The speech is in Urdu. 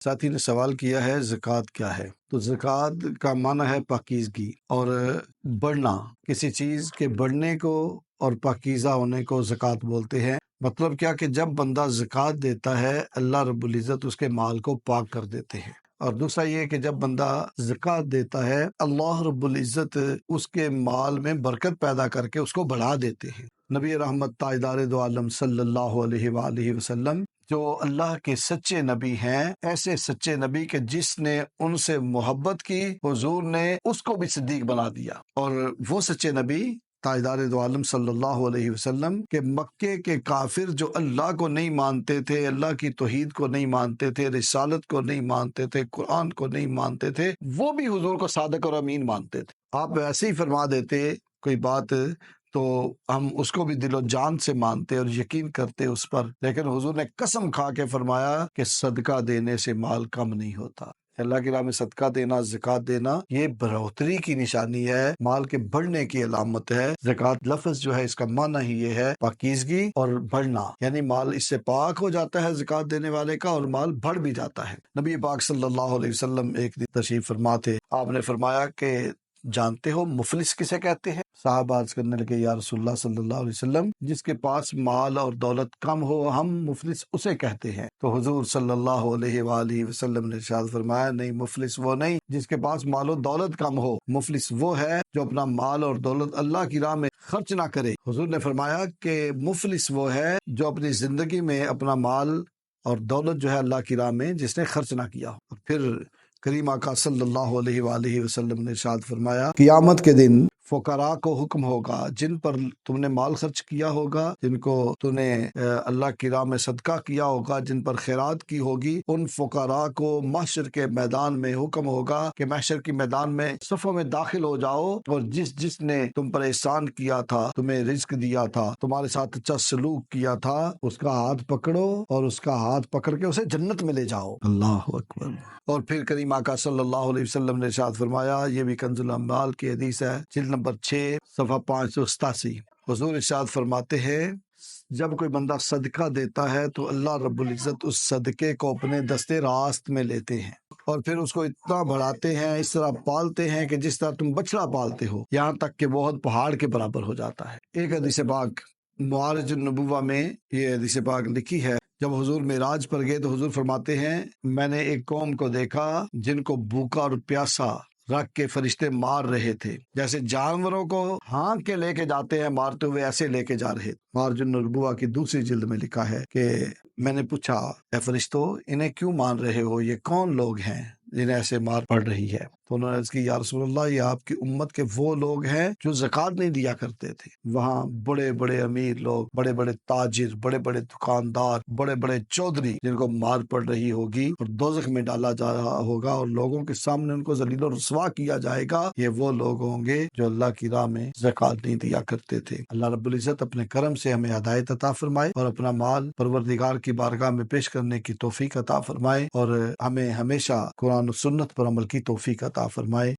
ساتھی نے سوال کیا ہے زکوٰۃ کیا ہے؟ تو زکوٰۃ کا معنی ہے پاکیزگی اور بڑھنا، کسی چیز کے بڑھنے کو اور پاکیزہ ہونے کو زکوٰۃ بولتے ہیں۔ مطلب کیا کہ جب بندہ زکوٰۃ دیتا ہے اللہ رب العزت اس کے مال کو پاک کر دیتے ہیں، اور دوسرا یہ کہ جب بندہ زکوٰۃ دیتا ہے اللہ رب العزت اس کے مال میں برکت پیدا کر کے اس کو بڑھا دیتے ہیں۔ نبی رحمت تاجدار دو عالم صلی اللہ علیہ وآلہ وسلم جو اللہ کے سچے نبی ہیں، ایسے سچے نبی کہ جس نے ان سے محبت کی، حضور نے اس کو بھی صدیق بنا دیا۔ اور وہ سچے نبی تاجدار دو عالم صلی اللہ علیہ وسلم کہ مکے کے کافر جو اللہ کو نہیں مانتے تھے، اللہ کی توحید کو نہیں مانتے تھے، رسالت کو نہیں مانتے تھے، قرآن کو نہیں مانتے تھے، وہ بھی حضور کو صادق اور امین مانتے تھے۔ آپ ایسے ہی فرما دیتے کوئی بات تو ہم اس کو بھی دل و جان سے مانتے اور یقین کرتے اس پر، لیکن حضور نے قسم کھا کے فرمایا کہ صدقہ دینے سے مال کم نہیں ہوتا۔ اللہ کی راہ میں صدقہ دینا، زکوٰۃ دینا، یہ بڑھوتری کی نشانی ہے، مال کے بڑھنے کی علامت ہے۔ زکوٰۃ لفظ جو ہے اس کا معنی ہی یہ ہے پاکیزگی اور بڑھنا، یعنی مال اس سے پاک ہو جاتا ہے زکوٰۃ دینے والے کا، اور مال بڑھ بھی جاتا ہے۔ نبی پاک صلی اللہ علیہ وسلم ایک دن تشریف فرما تھے، آپ نے فرمایا کہ جانتے ہو مفلس کسے کہتے ہیں؟ صحابہ عرض کرنے لگے یا رسول اللہ صلی اللہ علیہ وسلم، جس کے پاس مال اور دولت کم ہو ہم مفلس اسے کہتے ہیں۔ تو حضور صلی اللہ علیہ وآلہ وسلم نے ارشاد فرمایا نہیں، مفلس وہ نہیں جس کے پاس مال و دولت کم ہو، مفلس وہ ہے جو اپنا مال اور دولت اللہ کی راہ میں خرچ نہ کرے۔ حضور نے فرمایا کہ مفلس وہ ہے جو اپنی زندگی میں اپنا مال اور دولت جو ہے اللہ کی راہ میں جس نے خرچ نہ کیا ہو۔ پھر کریم آقا صلی اللہ علیہ وآلہ وسلم نے ارشاد فرمایا قیامت کے دن فقراء کو حکم ہوگا، جن پر تم نے مال خرچ کیا ہوگا، جن کو تم نے اللہ کی راہ میں صدقہ کیا ہوگا، جن پر خیرات کی ہوگی، ان فقراء کو محشر کے میدان میں حکم ہوگا کہ محشر کے میدان میں صفوں میں داخل ہو جاؤ، اور جس نے تم پر احسان کیا تھا، تمہیں رزق دیا تھا، تمہارے ساتھ اچھا سلوک کیا تھا، اس کا ہاتھ پکڑو اور اس کا ہاتھ پکڑ کے اسے جنت میں لے جاؤ۔ اللہ اکبر۔ اور پھر کریم آقا صلی اللہ علیہ وسلم نے ارشاد فرمایا، یہ بھی کنز الاموال کی حدیث ہے، جلد نمبر 6 صفحہ 587۔ حضور ارشاد فرماتے ہیں جب کوئی بندہ صدقہ دیتا ہے تو اللہ رب العزت اس صدقے کو اپنے دستے راست میں لیتے ہیں، اور پھر اس کو اتنا بڑھاتے ہیں، اس طرح پالتے ہیں کہ جس طرح تم بچڑا پالتے ہو، یہاں تک کہ بہت پہاڑ کے برابر ہو جاتا ہے۔ ایک حدیث پاک معارج النبوہ میں یہ حدیث پاک لکھی ہے، جب حضور معراج پر گئے تو حضور فرماتے ہیں میں نے ایک قوم کو دیکھا جن کو بھوکا اور پیاسا رکھ کے فرشتے مار رہے تھے، جیسے جانوروں کو ہانک کے لے کے جاتے ہیں مارتے ہوئے، ایسے لے کے جا رہے تھے۔ معارج النبوہ کی دوسری جلد میں لکھا ہے کہ میں نے پوچھا اے فرشتوں انہیں کیوں مان رہے ہو، یہ کون لوگ ہیں جنہیں ایسے مار پڑ رہی ہے؟ تو انہوں نے عرض کی یا رسول اللہ یہ آپ کی امت کے وہ لوگ ہیں جو زکوٰۃ نہیں دیا کرتے تھے۔ وہاں بڑے بڑے امیر لوگ، بڑے بڑے تاجر، بڑے بڑے دکاندار، بڑے بڑے چودھری جن کو مار پڑ رہی ہوگی اور دوزخ میں ڈالا جا رہا ہوگا اور لوگوں کے سامنے ان کو ذلیل و رسوا کیا جائے گا، یہ وہ لوگ ہوں گے جو اللہ کی راہ میں زکوٰۃ نہیں دیا کرتے تھے۔ اللہ رب العزت اپنے کرم سے ہمیں ہدایت عطا فرمائے اور اپنا مال پروردگار کی بارگاہ میں پیش کرنے کی توفیق عطا فرمائے، اور ہمیں ہمیشہ قرآن و سنت پر عمل کی توفیق عطا فرمائے۔